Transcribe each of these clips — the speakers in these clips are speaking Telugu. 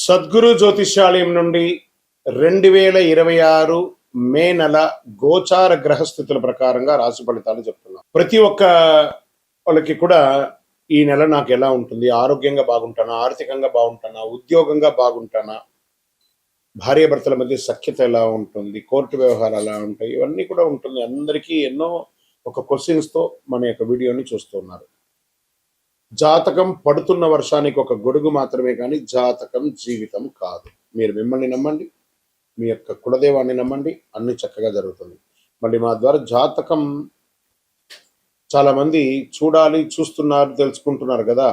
సద్గురు జ్యోతిష్యాలయం నుండి 2026 మే నెల గోచార గ్రహస్థితుల ప్రకారంగా రాశి ఫలితాలు చెప్తున్నాం. ప్రతి ఒక్క వాళ్ళకి కూడా ఈ నెల నాకు ఎలా ఉంటుంది, ఆరోగ్యంగా బాగుంటానా, ఆర్థికంగా బాగుంటానా, ఉద్యోగంగా బాగుంటానా, భార్యాభర్తల మధ్య సఖ్యత ఎలా ఉంటుంది, కోర్టు వ్యవహారాలు ఎలా ఉంటాయి, ఇవన్నీ కూడా ఉంటుంది. అందరికీ ఎన్నో ఒక క్వశ్చన్స్తో మన యొక్క వీడియోని చూస్తున్నారు. జాతకం పడుతున్న వర్షానికి ఒక గొడుగు మాత్రమే కానీ జాతకం జీవితం కాదు. మీరు మిమ్మల్ని నమ్మండి, మీ యొక్క కులదేవాన్ని నమ్మండి, అన్ని చక్కగా జరుగుతుంది. మళ్ళీ మా ద్వారా జాతకం చాలా మంది చూస్తున్నారు, తెలుసుకుంటున్నారు కదా.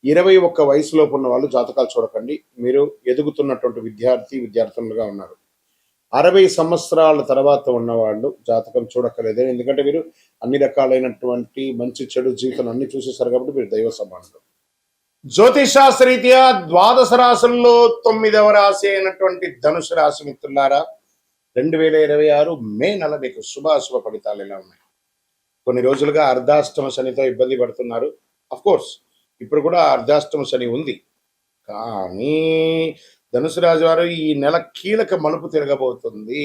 21 వయసులోపు ఉన్న వాళ్ళు జాతకాలు చూడకండి. మీరు ఎదుగుతున్నటువంటి విద్యార్థులుగా ఉన్నారు. 60 సంవత్సరాల తర్వాత ఉన్నవాళ్ళు జాతకం చూడక్కర్లేదు. ఎందుకంటే మీరు అన్ని రకాలైనటువంటి మంచి చెడు జీవితం అన్ని చూసేసారు కాబట్టి మీరు దైవ సమానులు. జ్యోతిషాస్త్రరీత్యా ద్వాదశ రాశుల్లో 9వ రాశి అయినటువంటి ధనుసు రాశి మిత్రులారా, 2026 మే నెల మీకు శుభాశుభ ఫలితాలు ఎలా ఉన్నాయి? కొన్ని రోజులుగా అర్ధాష్టమ శనితో ఇబ్బంది పడుతున్నారు. కోర్స్ ఇప్పుడు కూడా అర్ధాష్టమ శని ఉంది, కానీ ధనుసు రాశి వారు ఈ నెల కీలక మలుపు తిరగబోతుంది.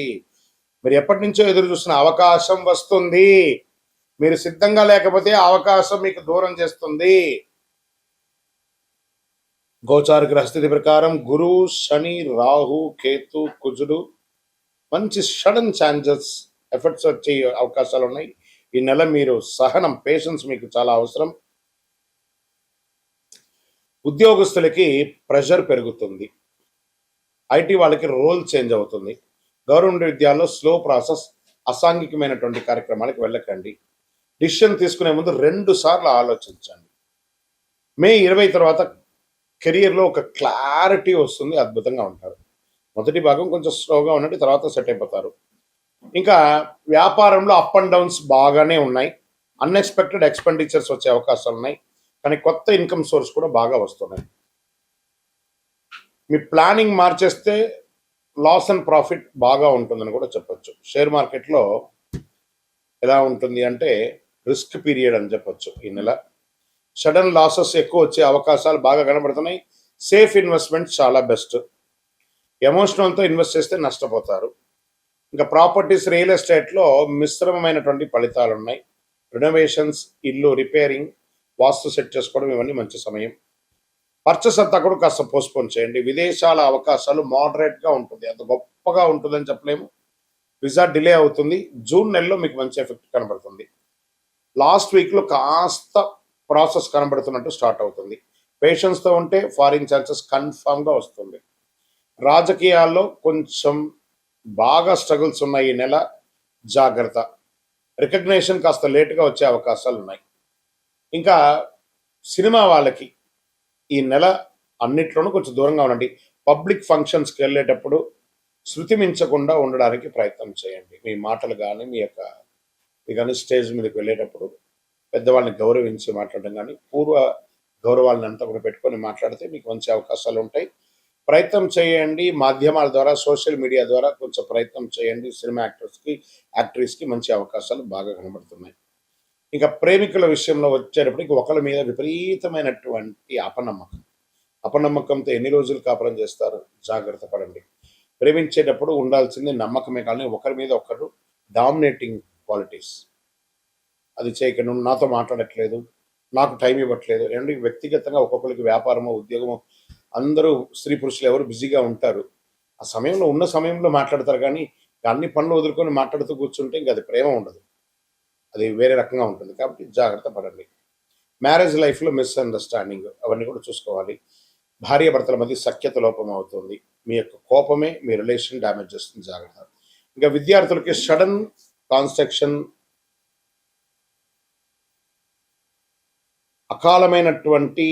మీరు ఎప్పటి నుంచో ఎదురు చూస్తున్న అవకాశం వస్తుంది. మీరు సిద్ధంగా లేకపోతే అవకాశం మీకు దూరం చేస్తుంది. గోచార గ్రహస్థితి ప్రకారం గురు, శని, రాహు, కేతు, కుజుడు మంచి సడన్ ఛాన్సెస్ ఎఫర్ట్స్ వచ్చే అవకాశాలు ఉన్నాయి. ఈ నెల మీరు సహనం, పేషెన్స్ మీకు చాలా అవసరం. ఉద్యోగస్తులకి ప్రెషర్ పెరుగుతుంది. ఐటీ వాళ్ళకి రోల్ చేంజ్ అవుతుంది. గవర్నమెంట్ విద్యాల్లో స్లో ప్రాసెస్, అసాంఘికమైనటువంటి కార్యక్రమాలకు వెళ్ళకండి. డిసిషన్ తీసుకునే ముందు 2 సార్లు ఆలోచించండి. మే 20 తర్వాత కెరియర్లో ఒక క్లారిటీ వస్తుంది, అద్భుతంగా ఉంటారు. మొదటి భాగం కొంచెం స్లోగా ఉన్నట్టు, తర్వాత సెట్ అయిపోతారు. ఇంకా వ్యాపారంలో అప్ అండ్ డౌన్స్ బాగానే ఉన్నాయి. అన్ఎక్స్పెక్టెడ్ ఎక్స్పెండిచర్స్ వచ్చే అవకాశాలు ఉన్నాయి, కానీ కొత్త ఇన్కమ్ సోర్స్ కూడా బాగా వస్తున్నాయి. మీ ప్లానింగ్ మార్చేస్తే లాస్ అండ్ ప్రాఫిట్ బాగా ఉంటుందని కూడా చెప్పొచ్చు. షేర్ మార్కెట్లో ఎలా ఉంటుంది అంటే రిస్క్ పీరియడ్ అని చెప్పొచ్చు. ఈ నెల సడన్ లాసెస్ ఎక్కువ వచ్చే అవకాశాలు బాగా కనబడుతున్నాయి. సేఫ్ ఇన్వెస్ట్మెంట్ చాలా బెస్ట్. ఎమోషనల్తో ఇన్వెస్ట్ చేస్తే నష్టపోతారు. ఇంకా ప్రాపర్టీస్, రియల్ ఎస్టేట్లో మిశ్రమమైనటువంటి ఫలితాలు ఉన్నాయి. రెనోవేషన్స్, ఇల్లు రిపేరింగ్, వాస్తు సెట్ చేసుకోవడం ఇవన్నీ మంచి సమయం. పర్చేస్ అంతా కూడా కాస్త పోస్ట్పోన్ చేయండి. విదేశాల అవకాశాలు మోడరేట్గా ఉంటుంది, అంత గొప్పగా ఉంటుందని చెప్పలేము. వీసా డిలే అవుతుంది. జూన్ నెలలో మీకు మంచి ఎఫెక్ట్ కనబడుతుంది. లాస్ట్ వీక్లో కాస్త ప్రాసెస్ కనబడుతున్నట్టు స్టార్ట్ అవుతుంది. పేషెన్స్తో ఉంటే ఫారిన్ ఛాన్సెస్ కన్ఫామ్గా వస్తుంది. రాజకీయాల్లో కొంచెం బాగా స్ట్రగుల్స్ ఉన్నాయి ఈ నెల, జాగ్రత్త. రికగ్నేషన్ కాస్త లేట్గా వచ్చే అవకాశాలు ఉన్నాయి. ఇంకా సినిమా వాళ్ళకి ఈ నెల అన్నిట్లోనూ కొంచెం దూరంగా ఉండండి. పబ్లిక్ ఫంక్షన్స్కి వెళ్ళేటప్పుడు శృతి మించకుండా ఉండడానికి ప్రయత్నం చేయండి. మీ మాటలు కానీ మీ కానీ స్టేజ్ మీదకి వెళ్ళేటప్పుడు పెద్దవాళ్ళని గౌరవించి మాట్లాడడం కానీ, పూర్వ గౌరవాలను అంతా కూడా పెట్టుకొని మాట్లాడితే మీకు మంచి అవకాశాలు ఉంటాయి. ప్రయత్నం చేయండి. మాధ్యమాల ద్వారా, సోషల్ మీడియా ద్వారా కొంచెం ప్రయత్నం చేయండి. సినిమా యాక్టర్స్కి మంచి అవకాశాలు బాగా కనబడుతున్నాయి. ఇంకా ప్రేమికుల విషయంలో వచ్చేటప్పటికి ఒకరి మీద విపరీతమైనటువంటి అపనమ్మకంతో ఎన్ని రోజులు కాపురం చేస్తారు? జాగ్రత్త పడండి. ప్రేమించేటప్పుడు ఉండాల్సింది నమ్మకమే, కానీ ఒకరి మీద ఒకరు డామినేటింగ్ క్వాలిటీస్. అది చేయకండి. నువ్వు నాతో మాట్లాడట్లేదు, నాకు టైం ఇవ్వట్లేదు. అండ్ వ్యక్తిగతంగా ఒక్కొక్కరికి వ్యాపారమో ఉద్యోగమో, అందరూ స్త్రీ పురుషులు ఎవరు బిజీగా ఉంటారు. ఆ సమయంలో ఉన్న సమయంలో మాట్లాడతారు, కానీ అన్ని పనులు వదులుకొని మాట్లాడుతూ కూర్చుంటే ఇంకా అది ప్రేమ ఉండదు, అది వేరే రకంగా ఉంటుంది. కాబట్టి జాగ్రత్త పడండి. మ్యారేజ్ లైఫ్లో మిస్అండర్స్టాండింగ్ అవన్నీ కూడా చూసుకోవాలి. భార్యాభర్తల మధ్య సఖ్యత లోపం అవుతుంది. మీ యొక్క కోపమే మీ రిలేషన్ డ్యామేజ్ చేస్తుంది, జాగ్రత్త. ఇంకా విద్యార్థులకి సడన్ కాన్స్ట్రక్షన్, అకాలమైనటువంటి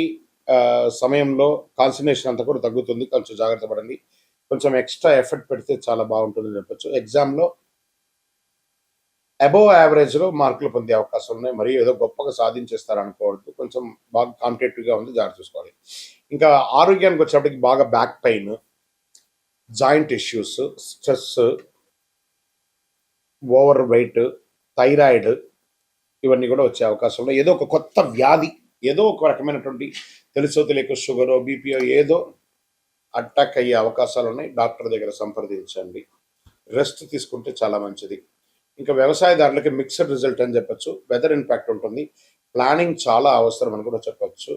సమయంలో కాన్సన్ట్రేషన్ అంతా కూడా తగ్గుతుంది. కొంచెం జాగ్రత్త పడండి. కొంచెం ఎక్స్ట్రా ఎఫర్ట్ పెడితే చాలా బాగుంటుందని చెప్పచ్చు. ఎగ్జామ్లో అబోవ్ యావరేజ్లో మార్కులు పొందే అవకాశం ఉన్నాయి. మరి ఏదో గొప్పగా సాధించేస్తారు అనుకోవద్దు. కొంచెం బాగా కాంపిటేటివ్గా ఉంది, జాగ్రత్త చూసుకోవాలి. ఇంకా ఆరోగ్యానికి వచ్చేప్పటికి బాగా back pain, joint issues, stress, over weight, thyroid ఇవన్నీ కూడా వచ్చే అవకాశం ఉన్నాయి. ఏదో ఒక కొత్త వ్యాధి, ఏదో ఒక రకమైనటువంటి తెలుసో తెలియక షుగరో బీపీఓ ఏదో అటాక్ అయ్యే అవకాశాలు ఉన్నాయి. డాక్టర్ దగ్గర సంప్రదించండి. రెస్ట్ తీసుకుంటే చాలా మంచిది. ఇంకా వ్యవసాయదారులకి మిక్స్డ్ రిజల్ట్ అని చెప్పొచ్చు. వెదర్ ఇంపాక్ట్ ఉంటుంది. ప్లానింగ్ చాలా అవసరం అని కూడా చెప్పొచ్చు.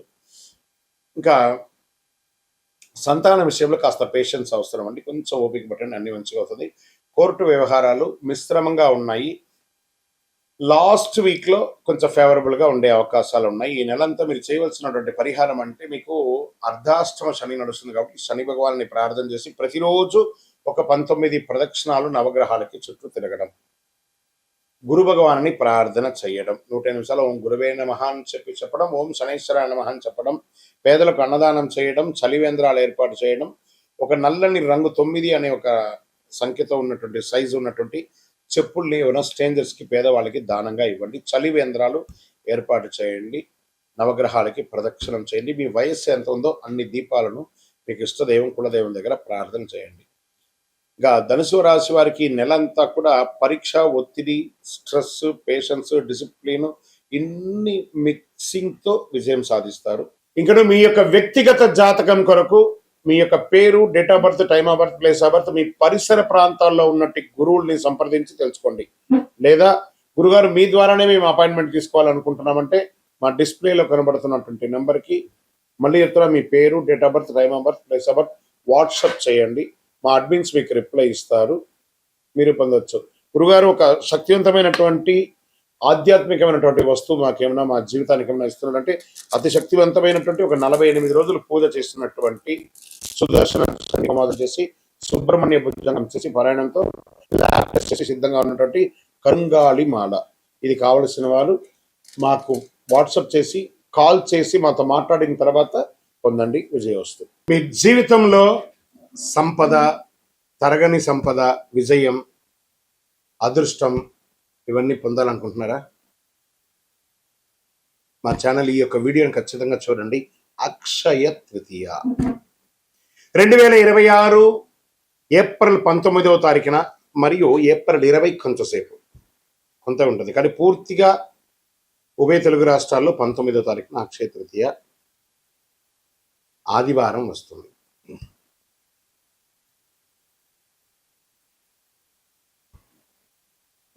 ఇంకా సంతాన విషయంలో కాస్త పేషెన్స్ అవసరం అండి. కొంచెం ఓపిక పట్టండి, అన్ని మంచిగా అవుతుంది. కోర్టు వ్యవహారాలు మిశ్రమంగా ఉన్నాయి. లాస్ట్ వీక్లో కొంచెం ఫేవరబుల్గా ఉండే అవకాశాలు ఉన్నాయి. ఈ నెలంతా మీరు చేయవలసినటువంటి పరిహారం అంటే, మీకు అర్ధాష్టమ శని నడుస్తుంది కాబట్టి శని భగవాన్ని ప్రార్థన చేసి ప్రతిరోజు ఒక 19 ప్రదక్షిణాలు నవగ్రహాలకి చుట్టూ తిరగడం, గురు భగవాన్ని ప్రార్థన చేయడం, 100 నిమిషాలు ఓం గురువే నమః అని చెప్పడం, ఓం శనైశ్వరాయ నమః అని చెప్పడం, పేదలకు అన్నదానం చేయడం, చలివేంద్రాలు ఏర్పాటు చేయడం, ఒక నల్లని రంగు 9 అనే ఒక సంఖ్యతో ఉన్నటువంటి సైజు ఉన్నటువంటి చెప్పుల్ని ఏమైనా స్ట్రేంజర్స్కి పేదవాళ్ళకి దానంగా ఇవ్వండి. చలివేంద్రాలు ఏర్పాటు చేయండి. నవగ్రహాలకి ప్రదక్షిణం చేయండి. మీ వయస్సు ఎంత ఉందో అన్ని దీపాలను మీకు ఇష్టదైవం కులదైవం దగ్గర ప్రార్థన చేయండి. ఇంకా ధనుసు రాశి వారికి నెలంతా కూడా పరీక్ష, ఒత్తిడి, స్ట్రెస్, పేషెన్స్, డిసిప్లిన్ ఇన్ని మిక్సింగ్తో విజయం సాధిస్తారు. ఇంకా మీ యొక్క వ్యక్తిగత జాతకం కొరకు మీ యొక్క పేరు, date of birth, time of birth, place of birth, మీ పరిసర ప్రాంతాల్లో ఉన్నట్టు గురువుల్ని సంప్రదించి తెలుసుకోండి. లేదా గురుగారు మీ ద్వారానే మేము అపాయింట్మెంట్ తీసుకోవాలనుకుంటున్నామంటే మా డిస్ప్లేలో కనబడుతున్నటువంటి నెంబర్కి మళ్ళీ చెప్తున్నా, మీ పేరు, date of birth, time of birth, place of birth WhatsApp చేయండి. మా అడ్మిన్స్ మీకు రిప్లై ఇస్తారు, మీరు పొందవచ్చు. గురుగారు ఒక శక్తివంతమైనటువంటి ఆధ్యాత్మికమైనటువంటి వస్తువు మాకేమైనా మా జీవితానికి ఏమైనా ఇస్తున్నాడంటే, అతి శక్తివంతమైనటువంటి ఒక 48 రోజులు పూజ చేస్తున్నటువంటి సుదర్శన హోమాలు చేసి సుబ్రహ్మణ్య భుజంగం చేసి పారాయణంతో చేసి సిద్ధంగా ఉన్నటువంటి కంగాళి మాల, ఇది కావలసిన వారు మాకు వాట్సాప్ చేసి కాల్ చేసి మాతో మాట్లాడిన తర్వాత పొందండి, విజయోస్తు. మీ జీవితంలో సంపద, తరగని సంపద, విజయం, అదృష్టం ఇవన్నీ పొందాలనుకుంటున్నారా? మా ఛానల్ ఈ యొక్క వీడియోని ఖచ్చితంగా చూడండి. అక్షయ తృతీయ 2026 ఏప్రిల్ 19వ తారీఖున మరియు ఏప్రిల్ 20 కొంతసేపు కొంత ఉంటుంది, కానీ పూర్తిగా ఉభయ తెలుగు రాష్ట్రాల్లో 19వ తారీఖున అక్షయ తృతీయ ఆదివారం వస్తుంది.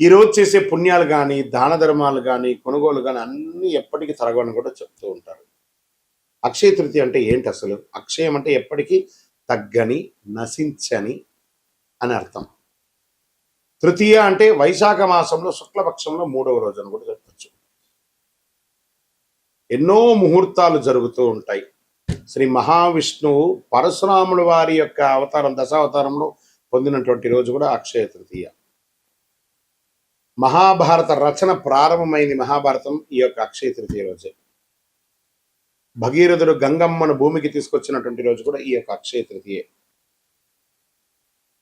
ఈరోజు చేసే పుణ్యాలు కానీ, దాన ధర్మాలు కానీ, కొనుగోలు కానీ అన్నీ ఎప్పటికీ తరగని కూడా చెప్తూ ఉంటారు. అక్షయ తృతీయ అంటే ఏంటి అసలు? అక్షయం అంటే ఎప్పటికీ తగ్గని, నశించని అని అర్థం. తృతీయ అంటే వైశాఖ మాసంలో శుక్లపక్షంలో 3వ రోజు అని కూడా చెప్పచ్చు. ఎన్నో ముహూర్తాలు జరుగుతూ ఉంటాయి. శ్రీ మహావిష్ణువు పరశురాముల వారి యొక్క అవతారం, దశావతారంలో పొందినటువంటి రోజు కూడా అక్షయ తృతీయ. మహాభారత రచన ప్రారంభమైంది, మహాభారతం ఈ యొక్క అక్షయ తృతీయ రోజే. భగీరథుడు గంగమ్మను భూమికి తీసుకొచ్చినటువంటి రోజు కూడా ఈ యొక్క అక్షయ తృతీయ.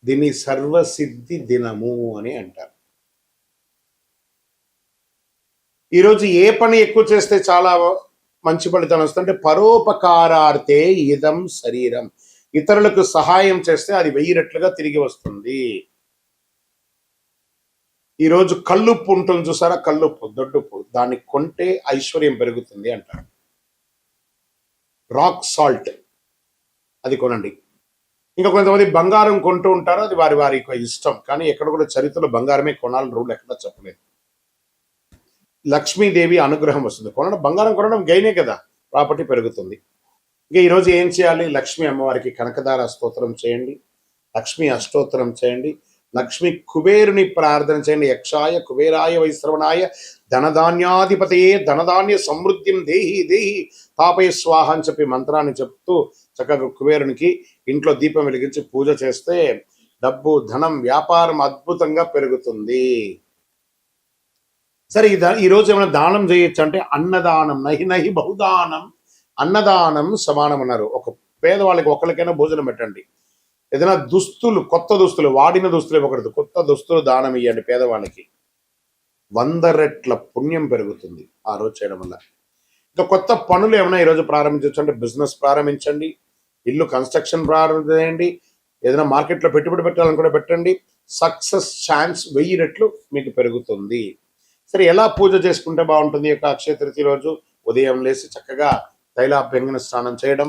దీన్ని సర్వసిద్ధి దినము అని అంటారు. ఈరోజు ఏ పని ఎక్కువ చేస్తే చాలా మంచి ఫలితం వస్తుందంటే, పరోపకారార్థే ఇదం శరీరం, ఇతరులకు సహాయం చేస్తే అది 1000 రెట్లుగా తిరిగి వస్తుంది. ఈరోజు కల్లుప్పు ఉంటుంది చూసారా, కల్లుప్పు, దొడ్డుప్పు, దాన్ని కొంటే ఐశ్వర్యం పెరుగుతుంది అంటారు. రాక్ సాల్ట్ అది కొనండి. ఇంకా కొంతమంది బంగారం కొంటూ ఉంటారు, అది వారి వారి ఇష్టం, కానీ ఎక్కడ కూడా చరిత్రలో బంగారమే కొనాలని రూల్ ఎక్కడ చెప్పలేదు. లక్ష్మీదేవి అనుగ్రహం వస్తుంది. బంగారం కొనడం గైనే కదా, ప్రాపర్టీ పెరుగుతుంది. ఇంకా ఈరోజు ఏం చేయాలి? లక్ష్మీ అమ్మవారికి కనకదార స్తోత్రం చేయండి, లక్ష్మీ అష్టోత్తరం చేయండి, లక్ష్మి కుబేరుని ప్రార్థన చేయండి. యక్షాయ కుబేరాయ వైశ్రవణాయ ధనధాన్యాధిపతయే ధనధాన్య సమృద్ధిం దేహి దేహి తాపయ స్వాహ అని చెప్పి మంత్రాన్ని చెప్తూ చక్కగా కుబేరునికి ఇంట్లో దీపం వెలిగించి పూజ చేస్తే డబ్బు, ధనం, వ్యాపారం అద్భుతంగా పెరుగుతుంది. సరే, ఈరోజు ఏమైనా దానం చేయొచ్చు అంటే అన్నదానం, నహి నహి బహుదానం, అన్నదానం సమానం అన్నారు. ఒక పేదవాళ్ళకి ఒకరికైనా భోజనం పెట్టండి. ఏదైనా దుస్తులు, కొత్త దుస్తులు, వాడిన దుస్తులు ఇవ్వకూడదు, కొత్త దుస్తులు దానం ఇవ్వండి పేదవాళ్ళకి. 100 రెట్ల పుణ్యం పెరుగుతుంది ఆ రోజు చేయడం వల్ల. ఇంకా కొత్త పనులు ఏమైనా ఈరోజు ప్రారంభించవచ్చు అంటే బిజినెస్ ప్రారంభించండి, ఇల్లు కన్స్ట్రక్షన్ ప్రారంభించండి, ఏదైనా మార్కెట్లో పెట్టుబడి పెట్టాలని కూడా పెట్టండి. సక్సెస్ ఛాన్స్ 1000 రెట్లు మీకు పెరుగుతుంది. సరే, ఎలా పూజ చేసుకుంటే బాగుంటుంది? ఈ యొక్క అక్షయ తృతీయ రోజు ఉదయం లేచి చక్కగా తైలాభ్యంగన స్నానం చేయడం,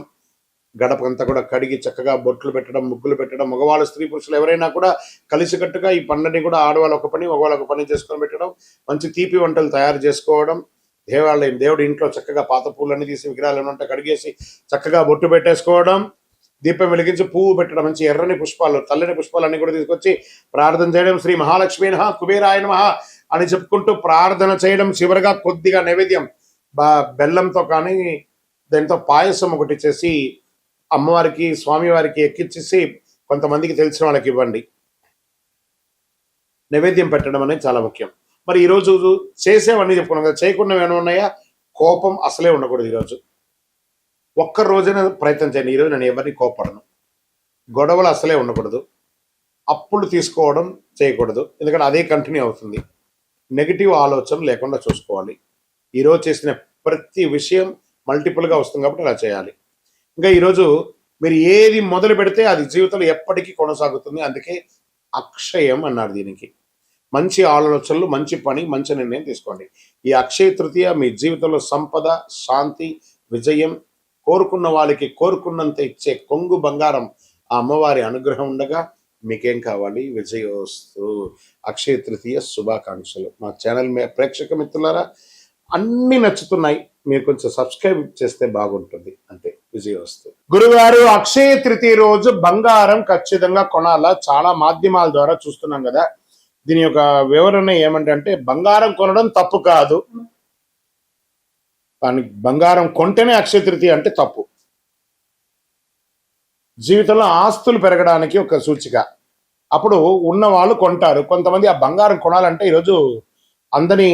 గడపంతా కూడా కడిగి చక్కగా బొట్లు పెట్టడం, ముగ్గులు పెట్టడం, మగవాళ్ళు స్త్రీ పురుషులు ఎవరైనా కూడా కలిసికట్టుగా ఈ పండుని కూడా ఆడవాళ్ళు ఒక పని, మగవాళ్ళు ఒక పని చేసుకొని పెట్టడం, మంచి తీపి వంటలు తయారు చేసుకోవడం, దేవుడి ఇంట్లో చక్కగా పాత పూలన్నీ తీసి విగ్రహాలు ఏమంటే కడిగేసి చక్కగా బొట్టు పెట్టేసుకోవడం, దీపం వెలిగించి పువ్వు పెట్టడం, మంచి ఎర్రని పుష్పాలు, తెల్లని పుష్పాలన్నీ కూడా తీసుకొచ్చి ప్రార్థన చేయడం, శ్రీ మహాలక్ష్మీ నమః, కుబేరాయ నమః అని చెప్పుకుంటూ ప్రార్థన చేయడం. చివరిగా కొద్దిగా నైవేద్యం బెల్లంతో కానీ దాంతో పాయసం ఒకటి చేసి అమ్మవారికి స్వామివారికి ఎక్కించేసి కొంతమందికి తెలిసిన వాళ్ళకి ఇవ్వండి. నైవేద్యం పెట్టడం అనేది చాలా ముఖ్యం. మరి ఈరోజు చేసేవన్నీ చెప్పుకున్నాం కదా, చేయకుండా ఏమైనా ఉన్నాయా? కోపం అసలే ఉండకూడదు. ఈరోజు ఒక్క రోజైనా ప్రయత్నం చేయండి. ఈరోజు నేను ఎవరిని కోపడను, గొడవలు అసలే ఉండకూడదు, అప్పులు తీసుకోవడం చేయకూడదు, ఎందుకంటే అదే కంటిన్యూ అవుతుంది. నెగిటివ్ ఆలోచన లేకుండా చూసుకోవాలి. ఈరోజు చేసిన ప్రతి విషయం మల్టిపుల్గా వస్తుంది కాబట్టి అలా చేయాలి. ఇంకా ఈరోజు మీరు ఏది మొదలు పెడితే అది జీవితంలో ఎప్పటికీ కొనసాగుతుంది. అందుకే అక్షయం అన్నారు దీనికి. మంచి ఆలోచనలు, మంచి పని, మంచి నిర్ణయం తీసుకోండి. ఈ అక్షయ తృతీయ మీ జీవితంలో సంపద, శాంతి, విజయం, కోరుకున్న వాళ్ళకి కోరుకున్నంత ఇచ్చే కొంగు బంగారం ఆ అమ్మవారి అనుగ్రహం ఉండగా మీకేం కావాలి? విజయోస్తు. అక్షయ తృతీయ శుభాకాంక్షలు. మా ఛానల్ ప్రేక్షక మిత్రులారా, అన్ని నచ్చుతున్నాయి, మీరు కొంచెం సబ్స్క్రైబ్ చేస్తే బాగుంటుంది. అంతే. విజయోస్తు. గురుగారు, అక్షయ తృతీయ రోజు బంగారం ఖచ్చితంగా కొనాలా? చాలా మాధ్యమాల ద్వారా చూస్తున్నాం కదా. దీని యొక్క వివరణ ఏమంటే బంగారం కొనడం తప్పు కాదు, కానీ బంగారం కొంటేనే అక్షయ తృతీయ అంటే తప్పు. జీవితంలో ఆస్తులు పెరగడానికి ఒక సూచిక. అప్పుడు ఉన్న వాళ్ళు కొంటారు. కొంతమంది ఆ బంగారం కొనాలంటే ఈరోజు అందని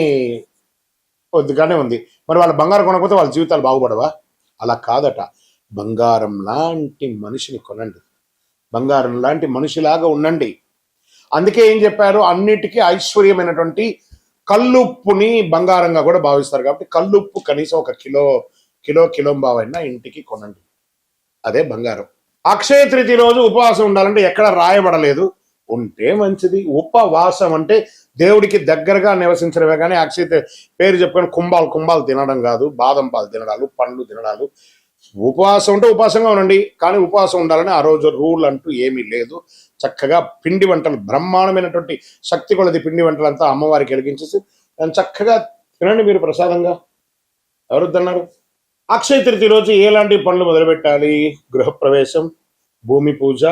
కొద్దిగానే ఉంది. మరి వాళ్ళ బంగారం కొనకపోతే వాళ్ళ జీవితాలు బాగుపడవా? అలా కాదట. బంగారం లాంటి మనిషిని కొనండి, బంగారం లాంటి మనిషిలాగా ఉండండి. అందుకే ఏం చెప్పారు? అన్నిటికీ ఐశ్వర్యమైనటువంటి కల్లుప్పుని బంగారంగా కూడా భావిస్తారు. కాబట్టి కల్లుప్పు కనీసం ఒక కిలో బావైనా ఇంటికి కొనండి, అదే బంగారం. అక్షయ తృతీయ రోజు ఉపవాసం ఉండాలంటే ఎక్కడ రాయబడలేదు, ఉంటే మంచిది. ఉపవాసం అంటే దేవుడికి దగ్గరగా నివసించడమే, కానీ అక్షయ పేరు చెప్పుకొని కుంభాలు తినడం కాదు, బాదం పాలు తినడాలు, పండ్లు తినడాలు. ఉపవాసం ఉంటే ఉపవాసంగా ఉండండి, కానీ ఉపవాసం ఉండాలని ఆ రోజు రూల్ అంటూ ఏమీ లేదు. చక్కగా పిండి వంటలు, బ్రహ్మాండమైనటువంటి శక్తి కొలది పిండి వంటలంతా అమ్మవారికి వెలిగించేసి దాన్ని చక్కగా తినండి మీరు ప్రసాదంగా. ఎవరొద్దన్నారు? అక్షయ తృతీయ రోజు ఎలాంటి పనులు మొదలుపెట్టాలి? గృహప్రవేశం, భూమి పూజ,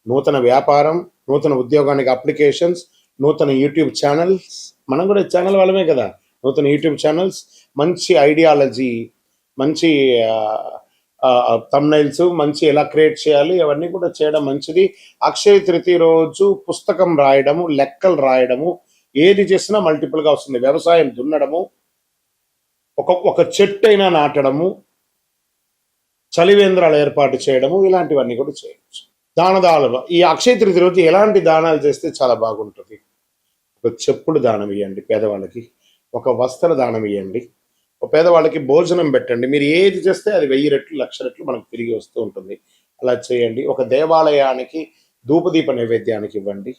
నూతన వ్యాపారం, నూతన ఉద్యోగానికి అప్లికేషన్స్, నూతన యూట్యూబ్ ఛానల్స్. మనం కూడా ఛానల్ వాళ్ళమే కదా. నూతన యూట్యూబ్ ఛానల్స్, మంచి ఐడియాలజీ, మంచి థంబ్నైల్స్, మంచి ఎలా క్రియేట్ చేయాలి అవన్నీ కూడా చేయడం మంచిది. అక్షయ తృతీయ రోజు పుస్తకం రాయడము, లెక్కలు రాయడము, ఏది చేసినా మల్టిపుల్గా వస్తుంది. వ్యవసాయం దున్నడము, ఒక చెట్టు అయినా నాటడము, చలివేంద్రాలు ఏర్పాటు చేయడము, ఇలాంటివన్నీ కూడా చేయవచ్చు. దానాలు ఈ అక్షయ తృతీయ రోజు ఎలాంటి దానాలు చేస్తే చాలా బాగుంటుంది? ఒక చెప్పులు దానం ఇవ్వండి పేదవాళ్ళకి, ఒక వస్త్ర దానం ఇవ్వండి, ఒక పేదవాళ్ళకి భోజనం పెట్టండి. మీరు ఏది చేస్తే అది 1000 రెట్లు 1,00,000 రెట్లు మనకు తిరిగి వస్తూ ఉంటుంది. అలా చేయండి. ఒక దేవాలయానికి ధూపదీప నైవేద్యానికి ఇవ్వండి.